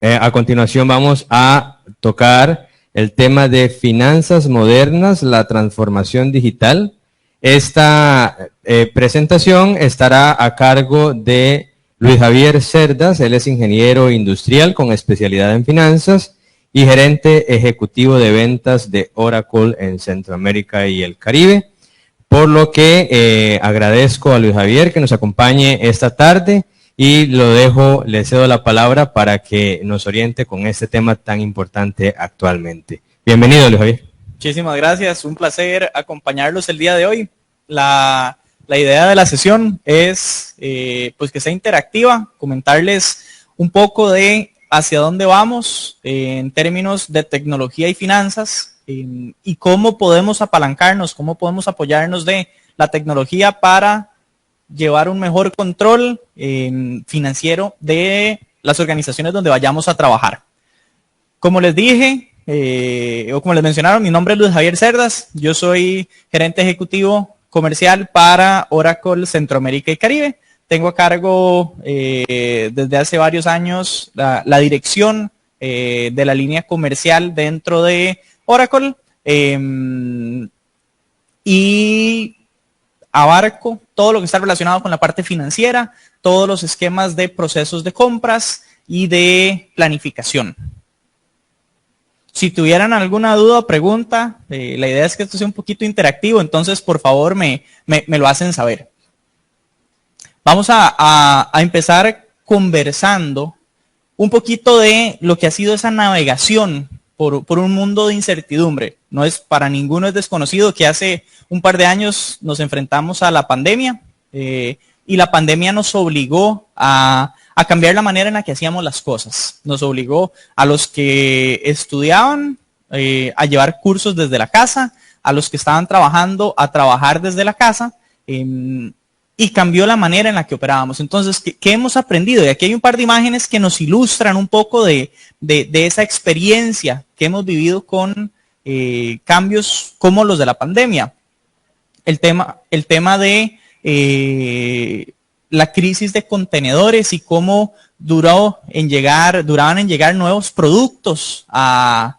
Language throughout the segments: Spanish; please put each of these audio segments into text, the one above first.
A continuación vamos a tocar el tema de finanzas modernas, la transformación digital. Esta presentación estará a cargo de Luis Javier Cerdas. Él es ingeniero industrial con especialidad en finanzas y gerente ejecutivo de ventas de Oracle en Centroamérica y el Caribe. Por lo que agradezco a Luis Javier que nos acompañe esta tarde y le cedo la palabra para que nos oriente con este tema tan importante actualmente. Bienvenido, Luis Javier. Muchísimas gracias, un placer acompañarlos el día de hoy. La idea de la sesión es pues que sea interactiva, comentarles un poco de hacia dónde vamos en términos de tecnología y finanzas, y cómo podemos apalancarnos, cómo podemos apoyarnos de la tecnología para llevar un mejor control financiero de las organizaciones donde vayamos a trabajar. Como les dije, o como les mencionaron, mi nombre es Luis Javier Cerdas, yo soy gerente ejecutivo comercial para Oracle Centroamérica y Caribe. Tengo a cargo desde hace varios años la dirección de la línea comercial dentro de Oracle, y abarco todo lo que está relacionado con la parte financiera, todos los esquemas de procesos de compras y de planificación. Si tuvieran alguna duda o pregunta, la idea es que esto sea un poquito interactivo, entonces por favor me lo hacen saber. Vamos a empezar conversando un poquito de lo que ha sido esa navegación por un mundo de incertidumbre. No es para ninguno es desconocido que hace un par de años nos enfrentamos a la pandemia, y la pandemia nos obligó a cambiar la manera en la que hacíamos las cosas. Nos obligó a los que estudiaban a llevar cursos desde la casa, a los que estaban trabajando a trabajar desde la casa, y cambió la manera en la que operábamos. Entonces, ¿qué hemos aprendido? Y aquí hay un par de imágenes que nos ilustran un poco de esa experiencia que hemos vivido con cambios como los de la pandemia. El tema de la crisis de contenedores y cómo duraban en llegar nuevos productos al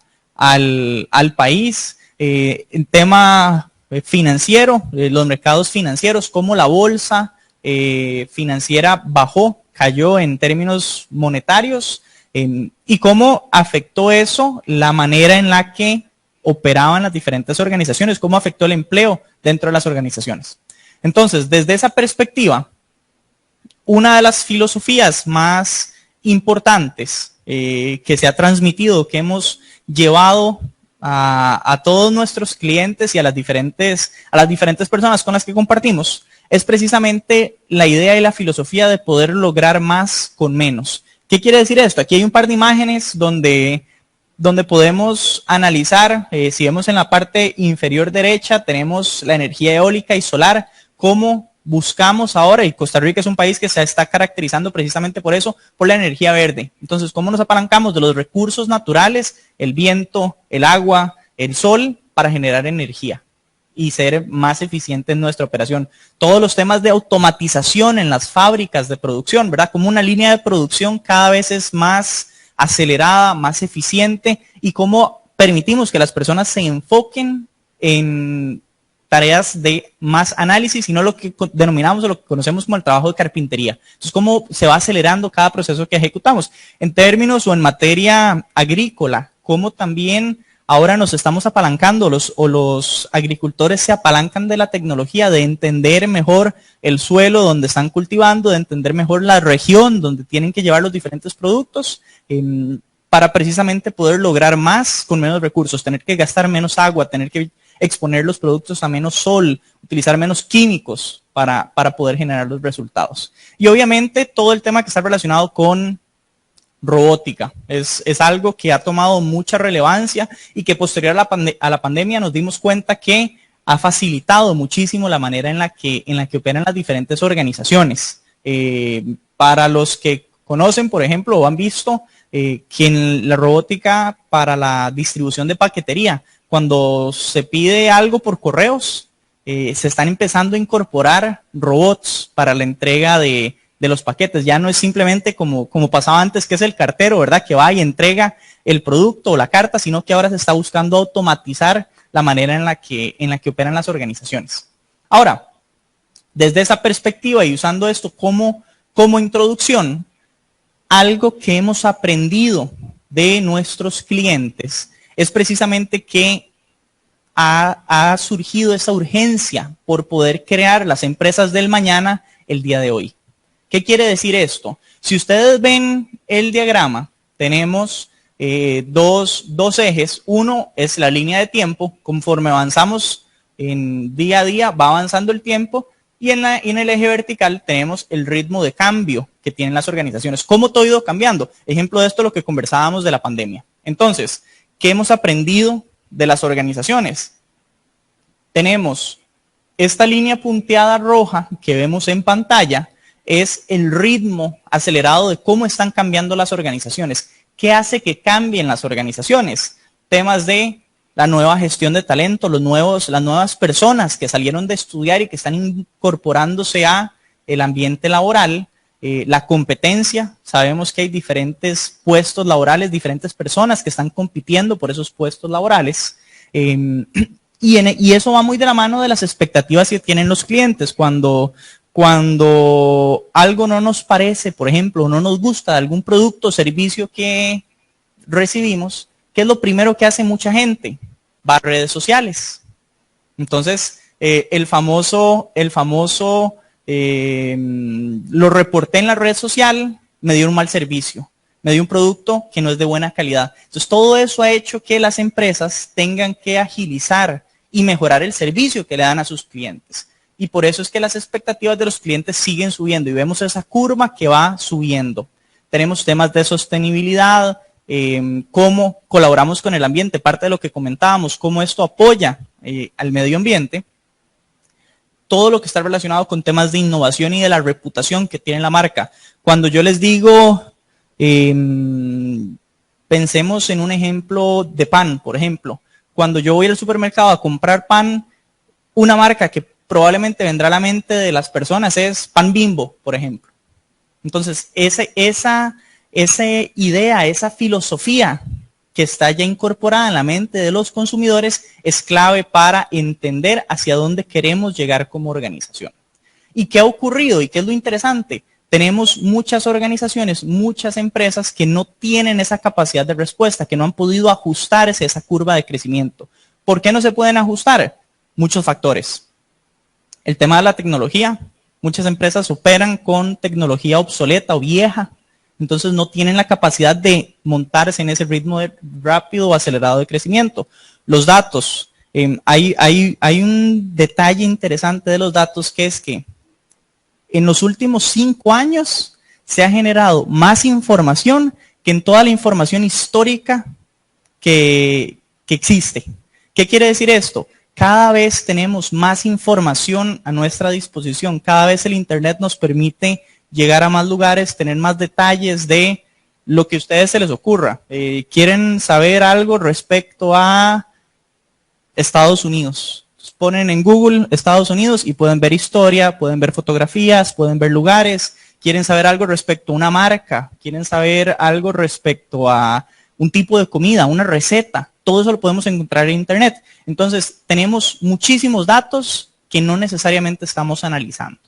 país. El tema financiero, los mercados financieros, cómo la bolsa financiera cayó en términos monetarios, y cómo afectó eso la manera en la que operaban las diferentes organizaciones, cómo afectó el empleo dentro de las organizaciones. Entonces, desde esa perspectiva, una de las filosofías más importantes que se ha transmitido, que hemos llevado a todos nuestros clientes y a las diferentes personas con las que compartimos, es precisamente la idea y la filosofía de poder lograr más con menos. ¿Qué quiere decir esto? Aquí hay un par de imágenes donde podemos analizar, si vemos en la parte inferior derecha, tenemos la energía eólica y solar, cómo buscamos ahora, y Costa Rica es un país que se está caracterizando precisamente por eso, por la energía verde. Entonces, ¿cómo nos apalancamos de los recursos naturales, el viento, el agua, el sol, para generar energía y ser más eficiente en nuestra operación? Todos los temas de automatización en las fábricas de producción, ¿verdad? Como una línea de producción cada vez es más acelerada, más eficiente, y cómo permitimos que las personas se enfoquen en tareas de más análisis y no lo que denominamos o lo que conocemos como el trabajo de carpintería. Entonces, cómo se va acelerando cada proceso que ejecutamos. En términos o en materia agrícola, cómo también ahora nos estamos apalancando, los agricultores se apalancan de la tecnología, de entender mejor el suelo donde están cultivando, de entender mejor la región donde tienen que llevar los diferentes productos, para precisamente poder lograr más con menos recursos, tener que gastar menos agua, tener que exponer los productos a menos sol, utilizar menos químicos para poder generar los resultados. Y obviamente todo el tema que está relacionado con robótica es algo que ha tomado mucha relevancia y que posterior a la pandemia nos dimos cuenta que ha facilitado muchísimo la manera en la que operan las diferentes organizaciones. Para los que conocen, por ejemplo, o han visto que en la robótica para la distribución de paquetería, cuando se pide algo por correos, se están empezando a incorporar robots para la entrega de los paquetes. Ya no es simplemente como pasaba antes, que es el cartero, ¿verdad? Que va y entrega el producto o la carta, sino que ahora se está buscando automatizar la manera en la que operan las organizaciones. Ahora, desde esa perspectiva y usando esto como introducción, algo que hemos aprendido de nuestros clientes es precisamente que ha surgido esa urgencia por poder crear las empresas del mañana el día de hoy. ¿Qué quiere decir esto? Si ustedes ven el diagrama, tenemos dos ejes. Uno es la línea de tiempo. Conforme avanzamos en día a día, va avanzando el tiempo. Y en el eje vertical tenemos el ritmo de cambio que tienen las organizaciones. ¿Cómo todo ha ido cambiando? Ejemplo de esto es lo que conversábamos de la pandemia. Entonces, ¿qué hemos aprendido de las organizaciones? Tenemos esta línea punteada roja que vemos en pantalla, es el ritmo acelerado de cómo están cambiando las organizaciones. ¿Qué hace que cambien las organizaciones? Temas de la nueva gestión de talento, las nuevas personas que salieron de estudiar y que están incorporándose a el ambiente laboral, la competencia. Sabemos que hay diferentes puestos laborales, diferentes personas que están compitiendo por esos puestos laborales. Y eso va muy de la mano de las expectativas que tienen los clientes. Cuando algo no nos parece, por ejemplo, no nos gusta de algún producto o servicio que recibimos, ¿qué es lo primero que hace mucha gente? Va a redes sociales. Entonces, lo reporté en la red social, me dio un mal servicio, me dio un producto que no es de buena calidad. Entonces, todo eso ha hecho que las empresas tengan que agilizar y mejorar el servicio que le dan a sus clientes. Y por eso es que las expectativas de los clientes siguen subiendo y vemos esa curva que va subiendo. Tenemos temas de sostenibilidad, cómo colaboramos con el ambiente, parte de lo que comentábamos, cómo esto apoya al medio ambiente. Todo lo que está relacionado con temas de innovación y de la reputación que tiene la marca. Cuando yo les digo, pensemos en un ejemplo de pan, por ejemplo. Cuando yo voy al supermercado a comprar pan, una marca que probablemente vendrá a la mente de las personas es Pan Bimbo, por ejemplo. Entonces, esa idea, esa filosofía que está ya incorporada en la mente de los consumidores es clave para entender hacia dónde queremos llegar como organización. ¿Y qué ha ocurrido? ¿Y qué es lo interesante? Tenemos muchas organizaciones, muchas empresas que no tienen esa capacidad de respuesta, que no han podido ajustarse a esa curva de crecimiento. ¿Por qué no se pueden ajustar? Muchos factores. El tema de la tecnología. Muchas empresas operan con tecnología obsoleta o vieja. Entonces no tienen la capacidad de montarse en ese ritmo rápido o acelerado de crecimiento. Los datos. Hay un detalle interesante de los datos, que es que en los últimos 5 años se ha generado más información que en toda la información histórica que existe. ¿Qué quiere decir esto? Cada vez tenemos más información a nuestra disposición. Cada vez el Internet nos permite llegar a más lugares, tener más detalles de lo que a ustedes se les ocurra. ¿Quieren saber algo respecto a Estados Unidos? Ponen en Google Estados Unidos y pueden ver historia, pueden ver fotografías, pueden ver lugares. ¿Quieren saber algo respecto a una marca? ¿Quieren saber algo respecto a un tipo de comida, una receta? Todo eso lo podemos encontrar en Internet. Entonces, tenemos muchísimos datos que no necesariamente estamos analizando.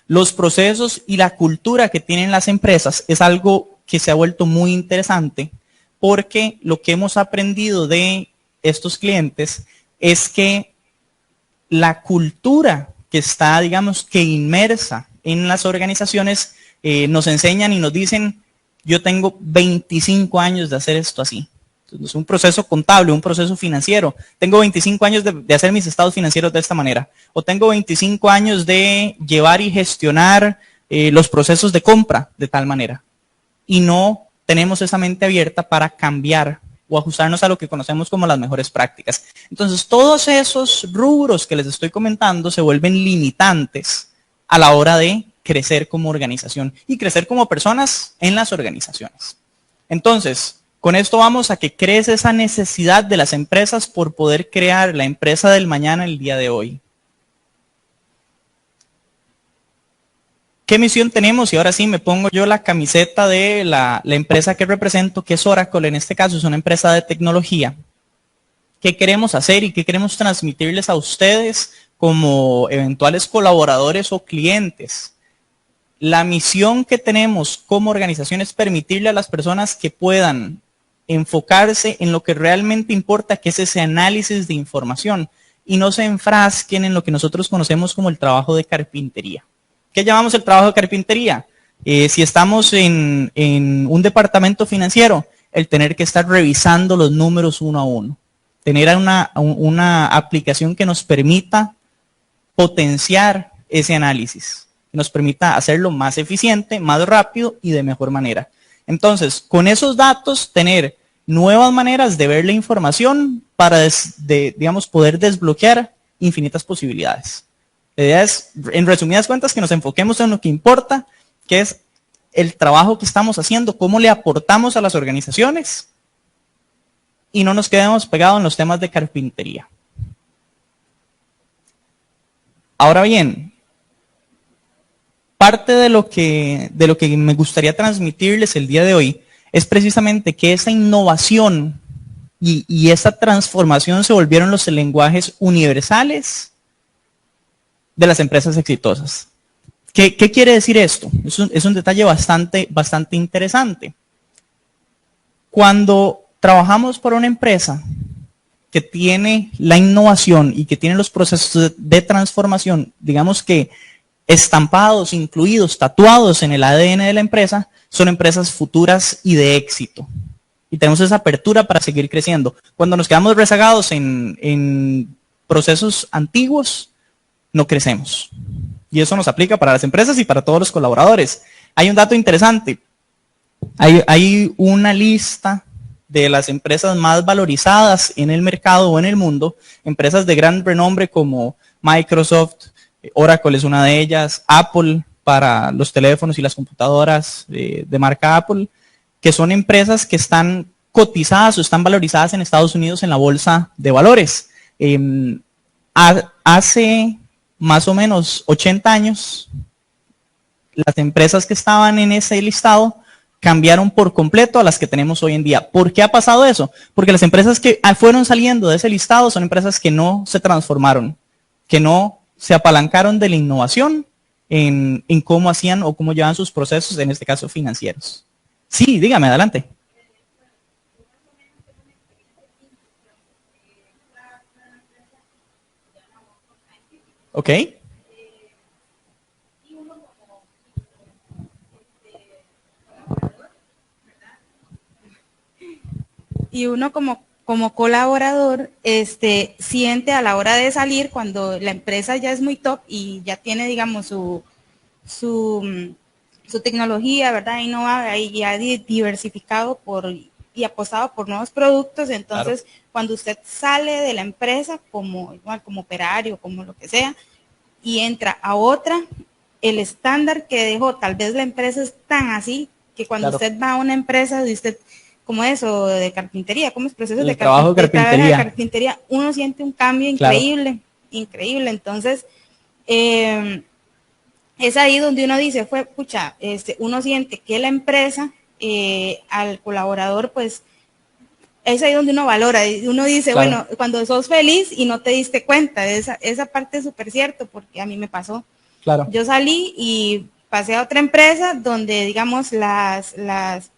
Los procesos y la cultura que tienen las empresas es algo que se ha vuelto muy interesante, porque lo que hemos aprendido de estos clientes es que la cultura que está, digamos, que inmersa en las organizaciones, nos enseñan y nos dicen, yo tengo 25 años de hacer esto así. Entonces, un proceso contable, un proceso financiero. Tengo 25 años de hacer mis estados financieros de esta manera. O tengo 25 años de llevar y gestionar los procesos de compra de tal manera. Y no tenemos esa mente abierta para cambiar o ajustarnos a lo que conocemos como las mejores prácticas. Entonces, todos esos rubros que les estoy comentando se vuelven limitantes a la hora de crecer como organización y crecer como personas en las organizaciones. Entonces, con esto vamos a que crece esa necesidad de las empresas por poder crear la empresa del mañana el día de hoy. ¿Qué misión tenemos? Y ahora sí me pongo yo la camiseta de la empresa que represento, que es Oracle, en este caso es una empresa de tecnología. ¿Qué queremos hacer y qué queremos transmitirles a ustedes como eventuales colaboradores o clientes? La misión que tenemos como organización es permitirle a las personas que puedan enfocarse en lo que realmente importa, que es ese análisis de información, y no se enfrasquen en lo que nosotros conocemos como el trabajo de carpintería. ¿Qué llamamos el trabajo de carpintería? Si estamos en un departamento financiero, el tener que estar revisando los números uno a uno. Tener una aplicación que nos permita potenciar ese análisis, que nos permita hacerlo más eficiente, más rápido y de mejor manera. Entonces, con esos datos, tener nuevas maneras de ver la información para, digamos, poder desbloquear infinitas posibilidades. La idea es, en resumidas cuentas, que nos enfoquemos en lo que importa, que es el trabajo que estamos haciendo, cómo le aportamos a las organizaciones y no nos quedemos pegados en los temas de carpintería. Ahora bien, parte de lo que me gustaría transmitirles el día de hoy es precisamente que esa innovación y esa transformación se volvieron los lenguajes universales de las empresas exitosas. ¿Qué quiere decir esto? Es un detalle bastante interesante. Cuando trabajamos por una empresa que tiene la innovación y que tiene los procesos de transformación, digamos que estampados, incluidos, tatuados en el ADN de la empresa, son empresas futuras y de éxito. Y tenemos esa apertura para seguir creciendo. Cuando nos quedamos rezagados en procesos antiguos, no crecemos. Y eso nos aplica para las empresas y para todos los colaboradores. Hay un dato interesante. Hay una lista de las empresas más valorizadas en el mercado o en el mundo, empresas de gran renombre como Microsoft, Oracle es una de ellas, Apple para los teléfonos y las computadoras de marca Apple, que son empresas que están cotizadas o están valorizadas en Estados Unidos en la bolsa de valores. Hace más o menos 80 años, las empresas que estaban en ese listado cambiaron por completo a las que tenemos hoy en día. ¿Por qué ha pasado eso? Porque las empresas que fueron saliendo de ese listado son empresas que no se transformaron, que no se apalancaron de la innovación en cómo hacían o cómo llevaban sus procesos, en este caso financieros. Sí, dígame, adelante. Ok. Y uno como colaborador siente a la hora de salir, cuando la empresa ya es muy top y ya tiene, digamos, su tecnología, ¿verdad? Innovada y ya diversificado y apostado por nuevos productos. Entonces, claro, cuando usted sale de la empresa como operario, como lo que sea, y entra a otra, el estándar que dejó tal vez la empresa es tan así que cuando, claro, usted va a una empresa de usted, como eso, de carpintería, como es procesos de carpintería, uno siente un cambio increíble, claro, increíble. Entonces, es ahí donde uno dice, uno siente que la empresa, al colaborador, pues, es ahí donde uno valora, y uno dice, claro, bueno, cuando sos feliz y no te diste cuenta, esa parte es súper cierto, porque a mí me pasó. Claro. Yo salí y pasé a otra empresa donde, digamos, las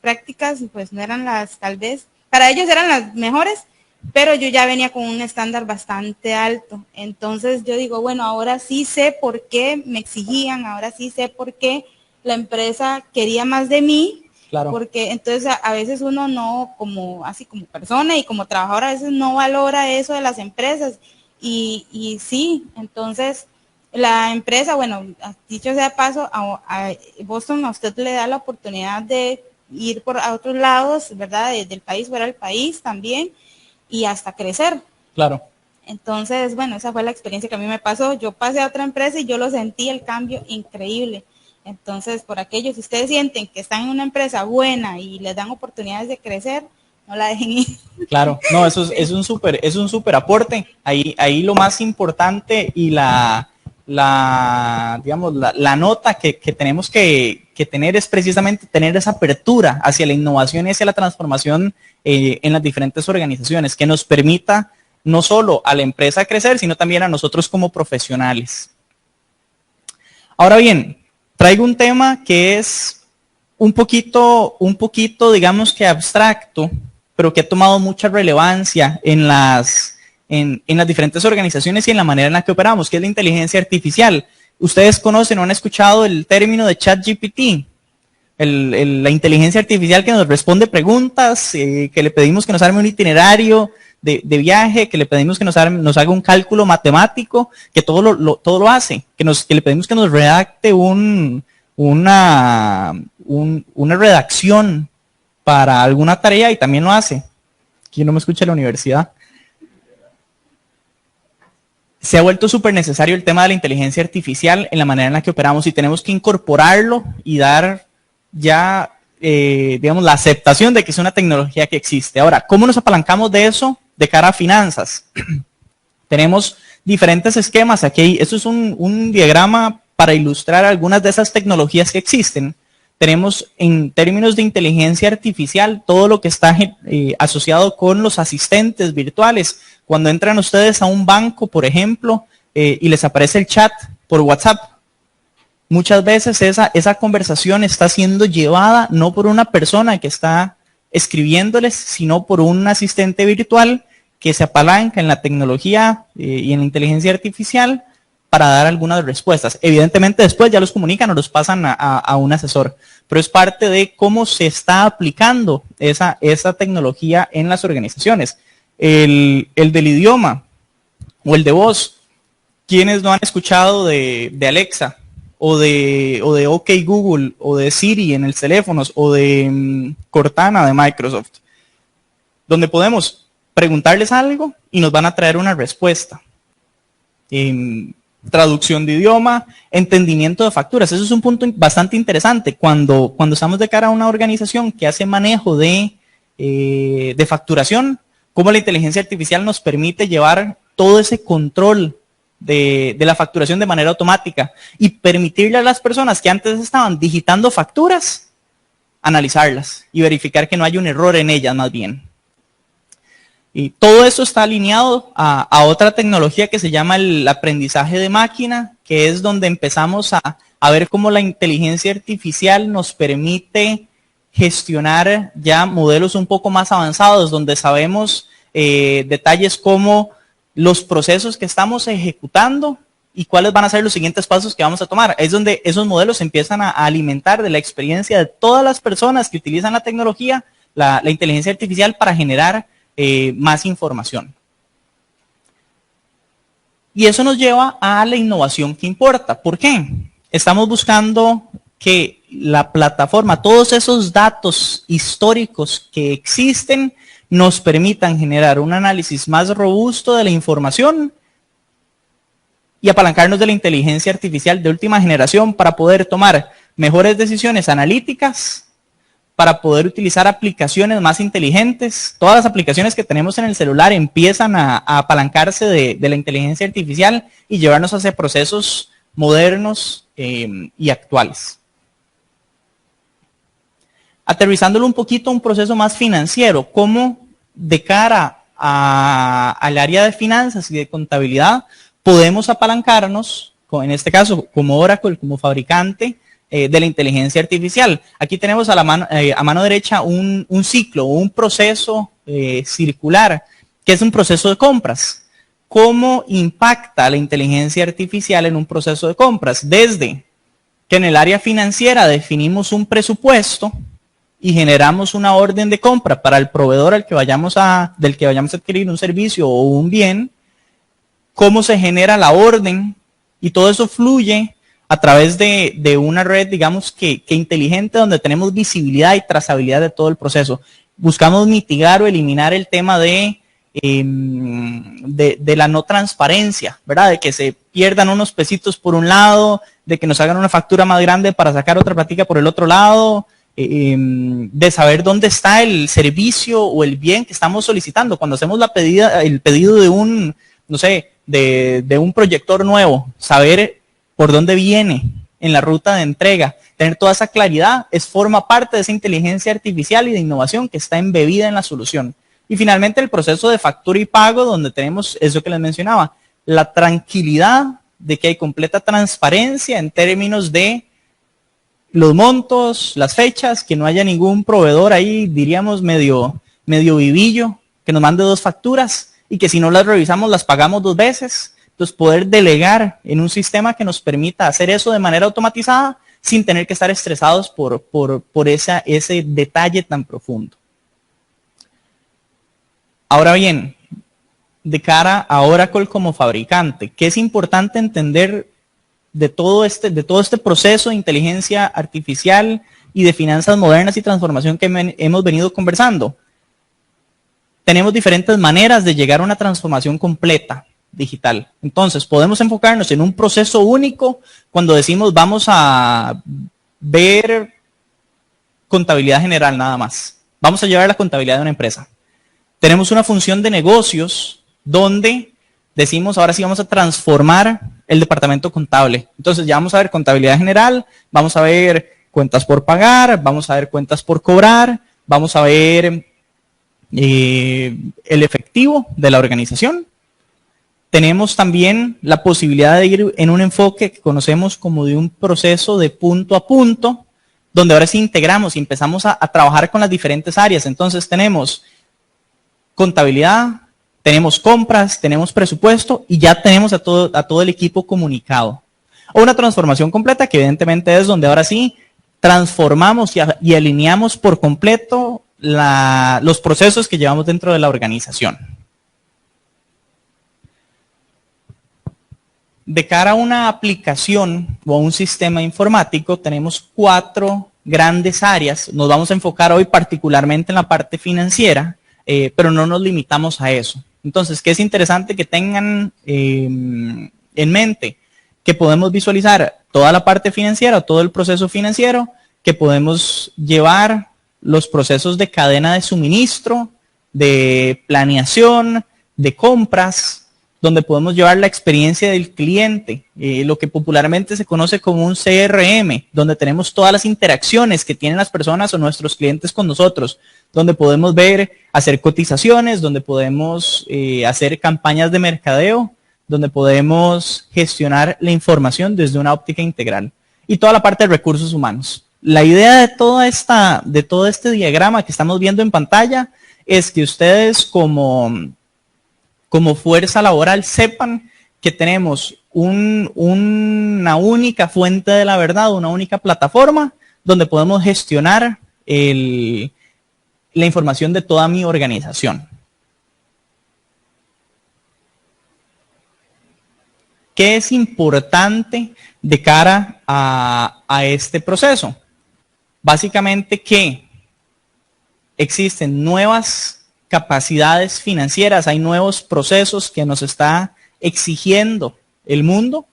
prácticas pues no eran tal vez, para ellos eran las mejores, pero yo ya venía con un estándar bastante alto. Entonces yo digo, bueno, ahora sí sé por qué me exigían, ahora sí sé por qué la empresa quería más de mí, claro, porque entonces a veces uno no, así como persona y como trabajador, a veces no valora eso de las empresas. Y sí, entonces la empresa, bueno, dicho sea de paso, a Boston a usted le da la oportunidad de ir a otros lados, ¿verdad? Del país, fuera del país también, y hasta crecer. Claro. Entonces, bueno, esa fue la experiencia que a mí me pasó. Yo pasé a otra empresa y yo lo sentí, el cambio increíble. Entonces, por aquellos, si ustedes sienten que están en una empresa buena y les dan oportunidades de crecer, no la dejen ir. Claro, no, eso es un súper aporte. Ahí lo más importante y la digamos, la nota que tenemos que tener es precisamente tener esa apertura hacia la innovación y hacia la transformación en las diferentes organizaciones, que nos permita no solo a la empresa crecer, sino también a nosotros como profesionales. Ahora bien, traigo un tema que es un poquito, digamos que abstracto, pero que ha tomado mucha relevancia en las diferentes organizaciones y en la manera en la que operamos, que es la inteligencia artificial. Ustedes conocen o han escuchado el término de ChatGPT, la inteligencia artificial que nos responde preguntas, que le pedimos que nos arme un itinerario de viaje, que le pedimos que nos haga un cálculo matemático, que todo lo hace, que le pedimos que nos redacte una redacción para alguna tarea y también lo hace. ¿Quién no me escucha en la universidad? Se ha vuelto súper necesario el tema de la inteligencia artificial en la manera en la que operamos y tenemos que incorporarlo y dar ya, digamos, la aceptación de que es una tecnología que existe. Ahora, ¿cómo nos apalancamos de eso de cara a finanzas? Tenemos diferentes esquemas aquí. Esto es un diagrama para ilustrar algunas de esas tecnologías que existen. Tenemos en términos de inteligencia artificial todo lo que está asociado con los asistentes virtuales. Cuando entran ustedes a un banco, por ejemplo, y les aparece el chat por WhatsApp, muchas veces esa conversación está siendo llevada no por una persona que está escribiéndoles, sino por un asistente virtual que se apalanca en la tecnología y en la inteligencia artificial para dar algunas respuestas. Evidentemente después ya los comunican o los pasan a un asesor, pero es parte de cómo se está aplicando esa tecnología en las organizaciones. El del idioma o el de voz, ¿quiénes no han escuchado de Alexa o de OK Google o de Siri en el teléfonos o de Cortana de Microsoft? Donde podemos preguntarles algo y nos van a traer una respuesta. Traducción de idioma, entendimiento de facturas. Eso es un punto bastante interesante cuando estamos de cara a una organización que hace manejo de facturación, cómo la inteligencia artificial nos permite llevar todo ese control de la facturación de manera automática y permitirle a las personas que antes estaban digitando facturas, analizarlas y verificar que no hay un error en ellas más bien. Y todo eso está alineado a otra tecnología que se llama el aprendizaje de máquina, que es donde empezamos a ver cómo la inteligencia artificial nos permite gestionar ya modelos un poco más avanzados, donde sabemos detalles como los procesos que estamos ejecutando y cuáles van a ser los siguientes pasos que vamos a tomar. Es donde esos modelos empiezan a alimentar de la experiencia de todas las personas que utilizan la tecnología, la inteligencia artificial, para generar más información. Y eso nos lleva a la innovación que importa. ¿Por qué? Estamos buscando que la plataforma, todos esos datos históricos que existen, nos permitan generar un análisis más robusto de la información y apalancarnos de la inteligencia artificial de última generación para poder tomar mejores decisiones analíticas, para poder utilizar aplicaciones más inteligentes. Todas las aplicaciones que tenemos en el celular empiezan a apalancarse de la inteligencia artificial y llevarnos hacia procesos modernos y actuales. Aterrizándolo un poquito a un proceso más financiero, cómo de cara al área de finanzas y de contabilidad podemos apalancarnos, en este caso como Oracle, como fabricante de la inteligencia artificial. Aquí tenemos a mano derecha un ciclo, un proceso circular, que es un proceso de compras. ¿Cómo impacta la inteligencia artificial en un proceso de compras? Desde que en el área financiera definimos un presupuesto y generamos una orden de compra para el proveedor del que vayamos a adquirir un servicio o un bien, cómo se genera la orden, y todo eso fluye a través de una red, digamos que inteligente, donde tenemos visibilidad y trazabilidad de todo el proceso. Buscamos mitigar o eliminar el tema de la no transparencia, ¿verdad? De que se pierdan unos pesitos por un lado, de que nos hagan una factura más grande para sacar otra platica por el otro lado, de saber dónde está el servicio o el bien que estamos solicitando. Cuando hacemos el pedido de un, no sé, de un proyector nuevo, saber por dónde viene en la ruta de entrega. Tener toda esa claridad forma parte de esa inteligencia artificial y de innovación que está embebida en la solución. Y finalmente el proceso de factura y pago, donde tenemos eso que les mencionaba, la tranquilidad de que hay completa transparencia en términos de los montos, las fechas, que no haya ningún proveedor ahí, diríamos, medio vivillo, que nos mande 2 facturas y que si no las revisamos las pagamos 2 veces. Entonces, poder delegar en un sistema que nos permita hacer eso de manera automatizada sin tener que estar estresados por ese detalle tan profundo. Ahora bien, de cara a Oracle como fabricante, ¿qué es importante entender de todo este proceso de inteligencia artificial y de finanzas modernas y transformación que hemos venido conversando? Tenemos diferentes maneras de llegar a una transformación completa digital. Entonces, podemos enfocarnos en un proceso único cuando decimos vamos a ver contabilidad general nada más. Vamos a llevar la contabilidad de una empresa. Tenemos una función de negocios donde decimos ahora sí vamos a transformar el departamento contable. Entonces ya vamos a ver contabilidad general, vamos a ver cuentas por pagar, vamos a ver cuentas por cobrar, vamos a ver el efectivo de la organización. Tenemos también la posibilidad de ir en un enfoque que conocemos como de un proceso de punto a punto, donde ahora sí integramos y empezamos a trabajar con las diferentes áreas. Entonces tenemos contabilidad, tenemos compras, tenemos presupuesto y ya tenemos a todo el equipo comunicado. O una transformación completa que evidentemente es donde ahora sí transformamos y alineamos por completo los procesos que llevamos dentro de la organización. De cara a una aplicación o a un sistema informático tenemos 4 grandes áreas. Nos vamos a enfocar hoy particularmente en la parte financiera, pero no nos limitamos a eso. Entonces, ¿qué es interesante que tengan en mente? Que podemos visualizar toda la parte financiera, todo el proceso financiero, que podemos llevar los procesos de cadena de suministro, de planeación, de compras, donde podemos llevar la experiencia del cliente, lo que popularmente se conoce como un CRM, donde tenemos todas las interacciones que tienen las personas o nuestros clientes con nosotros, donde podemos ver, hacer cotizaciones, donde podemos hacer campañas de mercadeo, donde podemos gestionar la información desde una óptica integral. Y toda la parte de recursos humanos. La idea de todo este diagrama que estamos viendo en pantalla es que ustedes como fuerza laboral sepan que tenemos una única fuente de la verdad, una única plataforma donde podemos gestionar la información de toda mi organización. ¿Qué es importante de cara a este proceso? Básicamente que existen nuevas capacidades financieras, hay nuevos procesos que nos está exigiendo el mundo,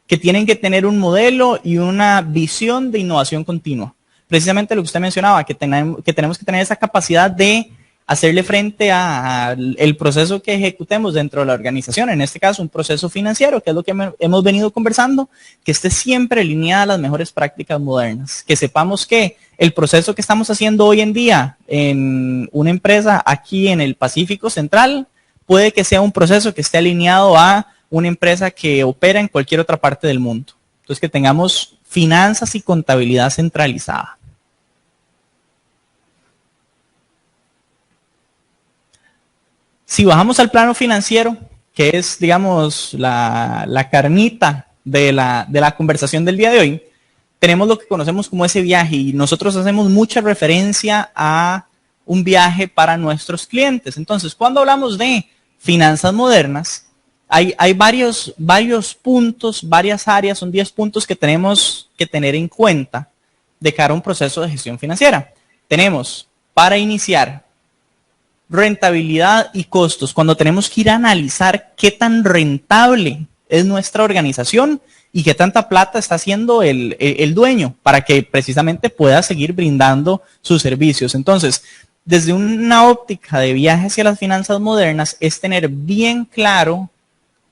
que tienen que tener un modelo y una visión de innovación continua. Precisamente lo que usted mencionaba, que tenemos que tener esa capacidad de hacerle frente al proceso que ejecutemos dentro de la organización, en este caso un proceso financiero, que es lo que hemos venido conversando, que esté siempre alineada a las mejores prácticas modernas, que sepamos que el proceso que estamos haciendo hoy en día en una empresa aquí en el Pacífico Central, puede que sea un proceso que esté alineado a una empresa que opera en cualquier otra parte del mundo. Entonces, que tengamos finanzas y contabilidad centralizada. Si bajamos al plano financiero, que es, digamos, la carnita de la conversación del día de hoy, tenemos lo que conocemos como ese viaje y nosotros hacemos mucha referencia a un viaje para nuestros clientes. Entonces, cuando hablamos de finanzas modernas, hay varios puntos, varias áreas, son 10 puntos que tenemos que tener en cuenta de cara a un proceso de gestión financiera. Tenemos, para iniciar, rentabilidad y costos, cuando tenemos que ir a analizar qué tan rentable es nuestra organización y qué tanta plata está haciendo el dueño para que precisamente pueda seguir brindando sus servicios. Entonces, desde una óptica de viaje hacia las finanzas modernas es tener bien claro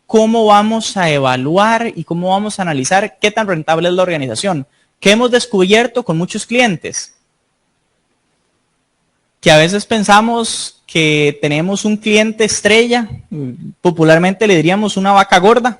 cómo vamos a evaluar y cómo vamos a analizar qué tan rentable es la organización. ¿Qué hemos descubierto con muchos clientes? Que a veces pensamos que tenemos un cliente estrella, popularmente le diríamos una vaca gorda,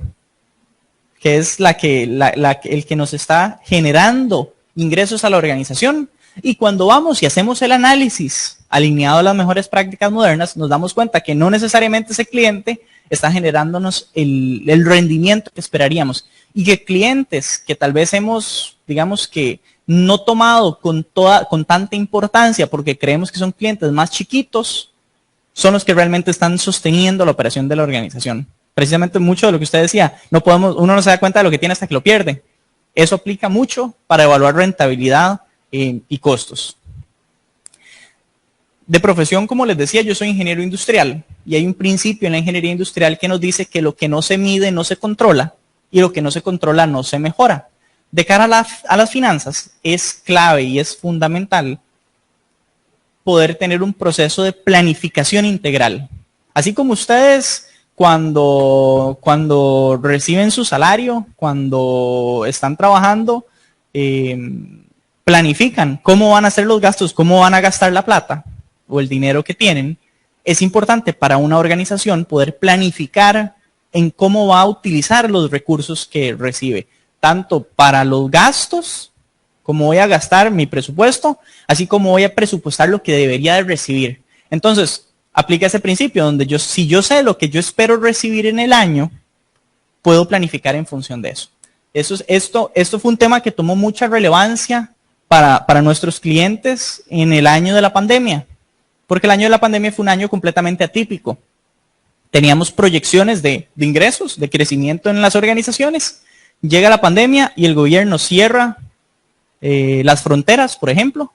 que es el que nos está generando ingresos a la organización. Y cuando vamos y hacemos el análisis alineado a las mejores prácticas modernas, nos damos cuenta que no necesariamente ese cliente está generándonos el rendimiento que esperaríamos. Y que clientes que tal vez hemos, digamos que, no tomado con tanta importancia porque creemos que son clientes más chiquitos, son los que realmente están sosteniendo la operación de la organización. Precisamente mucho de lo que usted decía, uno no se da cuenta de lo que tiene hasta que lo pierde. Eso aplica mucho para evaluar rentabilidad y costos. De profesión, como les decía, yo soy ingeniero industrial y hay un principio en la ingeniería industrial que nos dice que lo que no se mide no se controla y lo que no se controla no se mejora. De cara a las finanzas, es clave y es fundamental poder tener un proceso de planificación integral. Así como ustedes cuando reciben su salario, cuando están trabajando, planifican cómo van a hacer los gastos, cómo van a gastar la plata o el dinero que tienen. Es importante para una organización poder planificar en cómo va a utilizar los recursos que recibe, tanto para los gastos, como voy a gastar mi presupuesto, así como voy a presupuestar lo que debería de recibir. Entonces, aplica ese principio donde si yo sé lo que yo espero recibir en el año, puedo planificar en función de eso. Esto fue un tema que tomó mucha relevancia para nuestros clientes en el año de la pandemia, porque el año de la pandemia fue un año completamente atípico. Teníamos proyecciones de ingresos, de crecimiento en las organizaciones. Llega la pandemia y el gobierno cierra las fronteras, por ejemplo,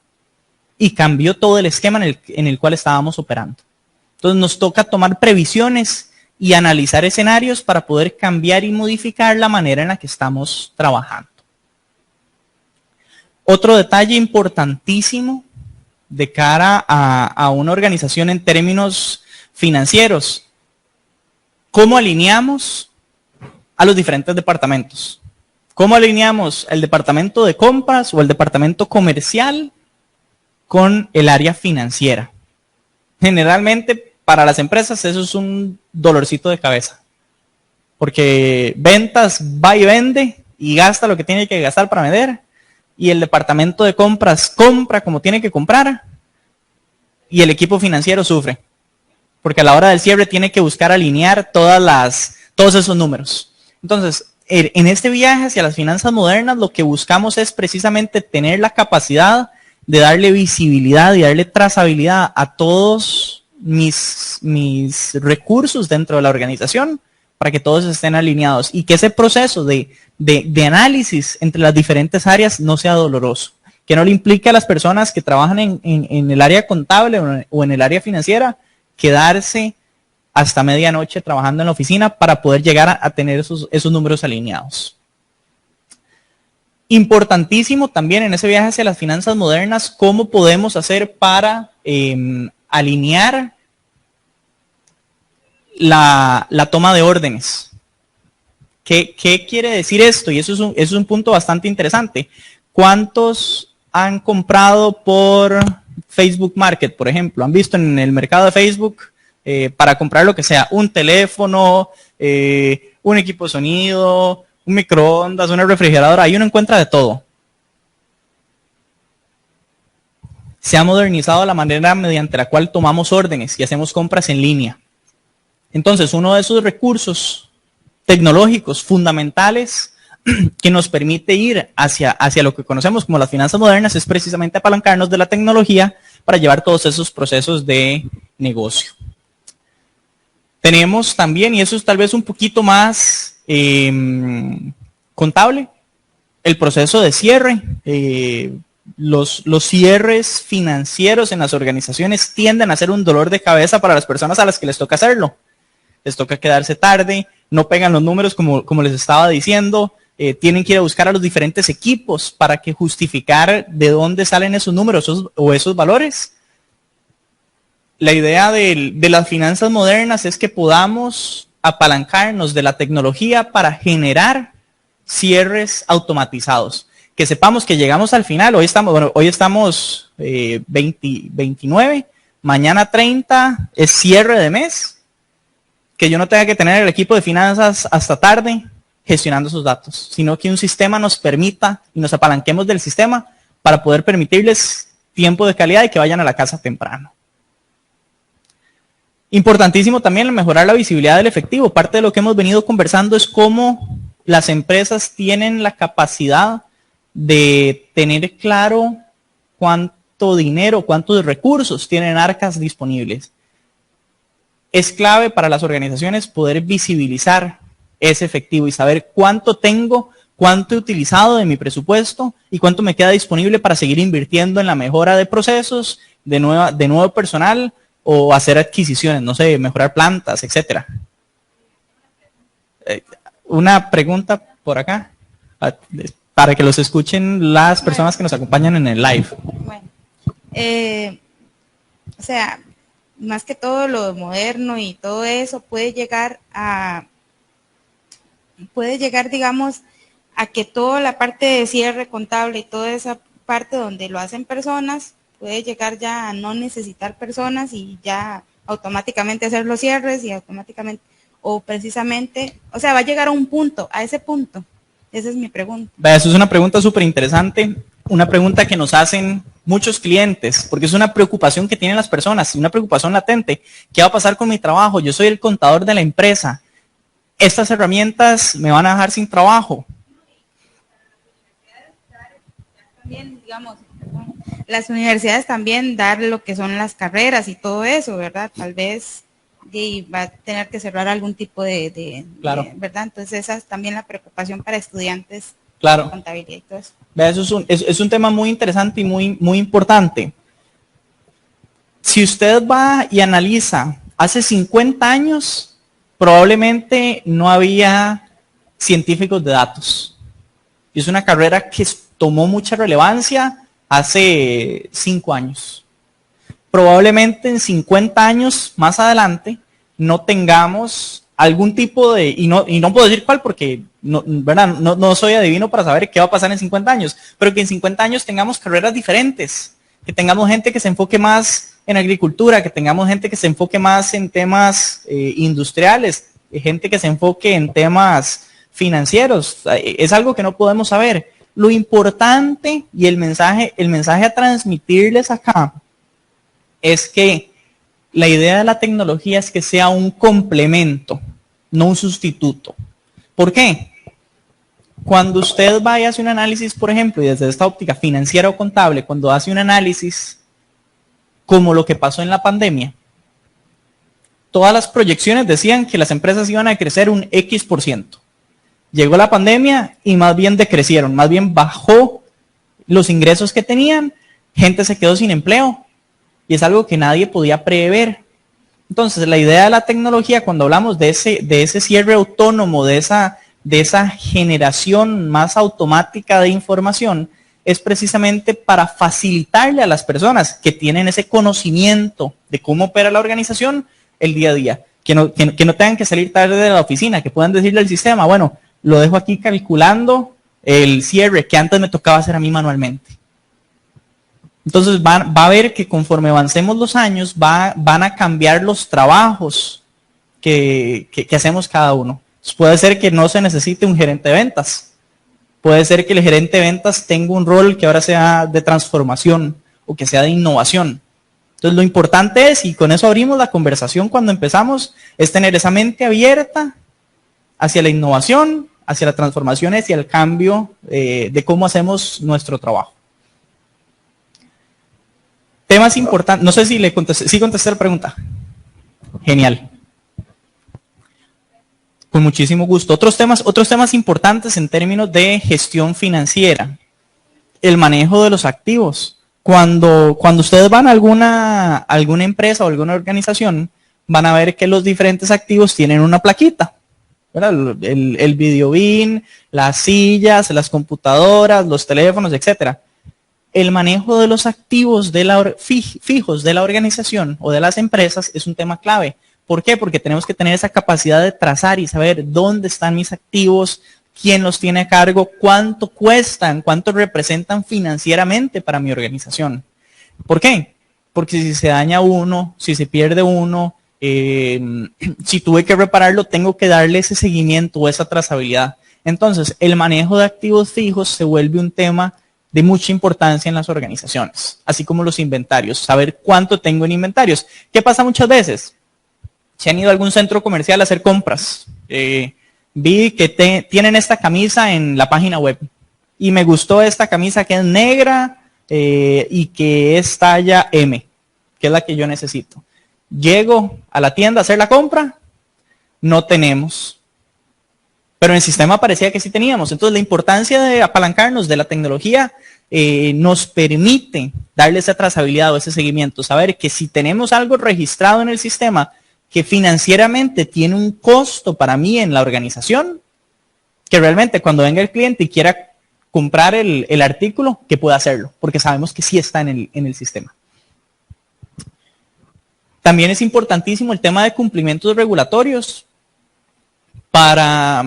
y cambió todo el esquema en el cual estábamos operando. Entonces nos toca tomar previsiones y analizar escenarios para poder cambiar y modificar la manera en la que estamos trabajando. Otro detalle importantísimo de cara a una organización en términos financieros: ¿cómo alineamos a los diferentes departamentos? ¿Cómo alineamos el departamento de compras o el departamento comercial con el área financiera? Generalmente para las empresas eso es un dolorcito de cabeza, porque ventas va y vende y gasta lo que tiene que gastar para vender, y el departamento de compras compra como tiene que comprar, y el equipo financiero sufre, porque a la hora del cierre tiene que buscar alinear todos esos números. Entonces, en este viaje hacia las finanzas modernas, lo que buscamos es precisamente tener la capacidad de darle visibilidad y darle trazabilidad a todos mis recursos dentro de la organización para que todos estén alineados y que ese proceso de análisis entre las diferentes áreas no sea doloroso, que no le implique a las personas que trabajan en el área contable o en el área financiera quedarse hasta medianoche trabajando en la oficina para poder llegar a tener esos números alineados. Importantísimo también en ese viaje hacia las finanzas modernas, cómo podemos hacer para alinear la toma de órdenes. ¿Qué quiere decir esto? Y eso es un punto bastante interesante. ¿Cuántos han comprado por Facebook Market, por ejemplo? ¿Han visto en el mercado de Facebook para comprar lo que sea? Un teléfono, un equipo de sonido, un microondas, una refrigeradora. Ahí uno encuentra de todo. Se ha modernizado la manera mediante la cual tomamos órdenes y hacemos compras en línea. Entonces, uno de esos recursos tecnológicos fundamentales que nos permite ir hacia lo que conocemos como las finanzas modernas es precisamente apalancarnos de la tecnología para llevar todos esos procesos de negocio. Tenemos también, y eso es tal vez un poquito más contable, el proceso de cierre. Los cierres financieros en las organizaciones tienden a ser un dolor de cabeza para las personas a las que les toca hacerlo. Les toca quedarse tarde, no pegan los números como les estaba diciendo, tienen que ir a buscar a los diferentes equipos para que justificar de dónde salen esos números o esos valores. La idea de las finanzas modernas es que podamos apalancarnos de la tecnología para generar cierres automatizados. Que sepamos que llegamos al final, hoy estamos 29, mañana 30 es cierre de mes, que yo no tenga que tener el equipo de finanzas hasta tarde gestionando sus datos, sino que un sistema nos permita y nos apalanquemos del sistema para poder permitirles tiempo de calidad y que vayan a la casa temprano. Importantísimo también mejorar la visibilidad del efectivo. Parte de lo que hemos venido conversando es cómo las empresas tienen la capacidad de tener claro cuánto dinero, cuántos recursos tienen arcas disponibles. Es clave para las organizaciones poder visibilizar ese efectivo y saber cuánto tengo, cuánto he utilizado de mi presupuesto y cuánto me queda disponible para seguir invirtiendo en la mejora de procesos, de nuevo personal o hacer adquisiciones, no sé, mejorar plantas, etcétera. Una pregunta por acá, para que los escuchen las personas que nos acompañan en el live. Bueno, o sea, más que todo lo moderno y todo eso puede llegar, digamos, a que toda la parte de cierre contable y toda esa parte donde lo hacen personas, puede llegar ya a no necesitar personas y ya automáticamente hacer los cierres y automáticamente, o precisamente, o sea, va a llegar a un punto, a ese punto. Esa es mi pregunta. Eso es una pregunta súper interesante, una pregunta que nos hacen muchos clientes, porque es una preocupación que tienen las personas, una preocupación latente. ¿Qué va a pasar con mi trabajo? Yo soy el contador de la empresa. ¿Estas herramientas me van a dejar sin trabajo? También, digamos, las universidades también dar lo que son las carreras y todo eso, ¿verdad? Tal vez va a tener que cerrar algún tipo claro. ¿verdad? Entonces esa es también la preocupación para estudiantes claro. de contabilidad y todo eso. Eso es un tema muy interesante y muy importante. Si usted va y analiza, hace 50 años probablemente no había científicos de datos. Y es una carrera que tomó mucha relevancia hace 5 años. Probablemente en 50 años más adelante no tengamos algún tipo de, y no puedo decir cuál porque ¿verdad? No soy adivino para saber qué va a pasar en 50 años, pero que en 50 años tengamos carreras diferentes, que tengamos gente que se enfoque más en agricultura, que tengamos gente que se enfoque más en temas industriales, gente que se enfoque en temas financieros. Es algo que no podemos saber. Lo importante y el mensaje a transmitirles acá es que la idea de la tecnología es que sea un complemento, no un sustituto. ¿Por qué? Cuando usted va y hace un análisis, por ejemplo, y desde esta óptica financiera o contable, cuando hace un análisis como lo que pasó en la pandemia, todas las proyecciones decían que las empresas iban a crecer un X%. Llegó la pandemia y más bien decrecieron, más bien bajó los ingresos que tenían, gente se quedó sin empleo y es algo que nadie podía prever. Entonces, la idea de la tecnología, cuando hablamos de ese cierre autónomo, de esa generación más automática de información, es precisamente para facilitarle a las personas que tienen ese conocimiento de cómo opera la organización el día a día, que no tengan que salir tarde de la oficina, que puedan decirle al sistema, bueno, lo dejo aquí calculando el cierre que antes me tocaba hacer a mí manualmente. Entonces va a ver que conforme avancemos los años van a cambiar los trabajos que hacemos cada uno. Entonces puede ser que no se necesite un gerente de ventas. Puede ser que el gerente de ventas tenga un rol que ahora sea de transformación o que sea de innovación. Entonces lo importante es, y con eso abrimos la conversación cuando empezamos, es tener esa mente abierta hacia la innovación, hacia la transformación, hacia el cambio de cómo hacemos nuestro trabajo. Temas importantes, no sé si contesté la pregunta. Genial. Con muchísimo gusto. Otros temas importantes en términos de gestión financiera. El manejo de los activos. Cuando ustedes van a alguna empresa o alguna organización, van a ver que los diferentes activos tienen una plaquita, ¿verdad? El video bin, las sillas, las computadoras, los teléfonos, etcétera. El manejo de los activos fijos de la organización o de las empresas es un tema clave, ¿Por qué? Porque tenemos que tener esa capacidad de trazar y saber dónde están mis activos, quién los tiene a cargo, cuánto cuestan, cuánto representan financieramente para mi organización. ¿Por qué? Porque si se daña uno, si se pierde uno, si tuve que repararlo, tengo que darle ese seguimiento o esa trazabilidad. Entonces, el manejo de activos fijos se vuelve un tema de mucha importancia en las organizaciones, así como los inventarios, saber cuánto tengo en inventarios. ¿Qué pasa muchas veces? Si han ido a algún centro comercial a hacer compras, vi que tienen esta camisa en la página web y me gustó esta camisa que es negra y que es talla M, que es la que yo necesito. Llego a la tienda a hacer la compra, no tenemos. Pero en el sistema parecía que sí teníamos. Entonces la importancia de apalancarnos de la tecnología nos permite darle esa trazabilidad o ese seguimiento. Saber que si tenemos algo registrado en el sistema que financieramente tiene un costo para mí en la organización, que realmente cuando venga el cliente y quiera comprar el artículo, que pueda hacerlo. Porque sabemos que sí está en el sistema. También es importantísimo el tema de cumplimientos regulatorios. Para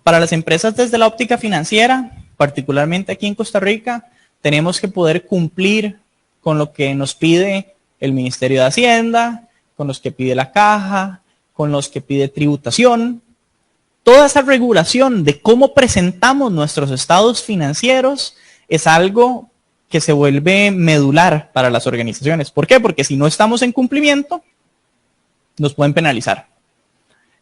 las empresas desde la óptica financiera, particularmente aquí en Costa Rica, tenemos que poder cumplir con lo que nos pide el Ministerio de Hacienda, con los que pide la Caja, con los que pide tributación. Toda esa regulación de cómo presentamos nuestros estados financieros es algo que se vuelve medular para las organizaciones. ¿Por qué? Porque si no estamos en cumplimiento, nos pueden penalizar.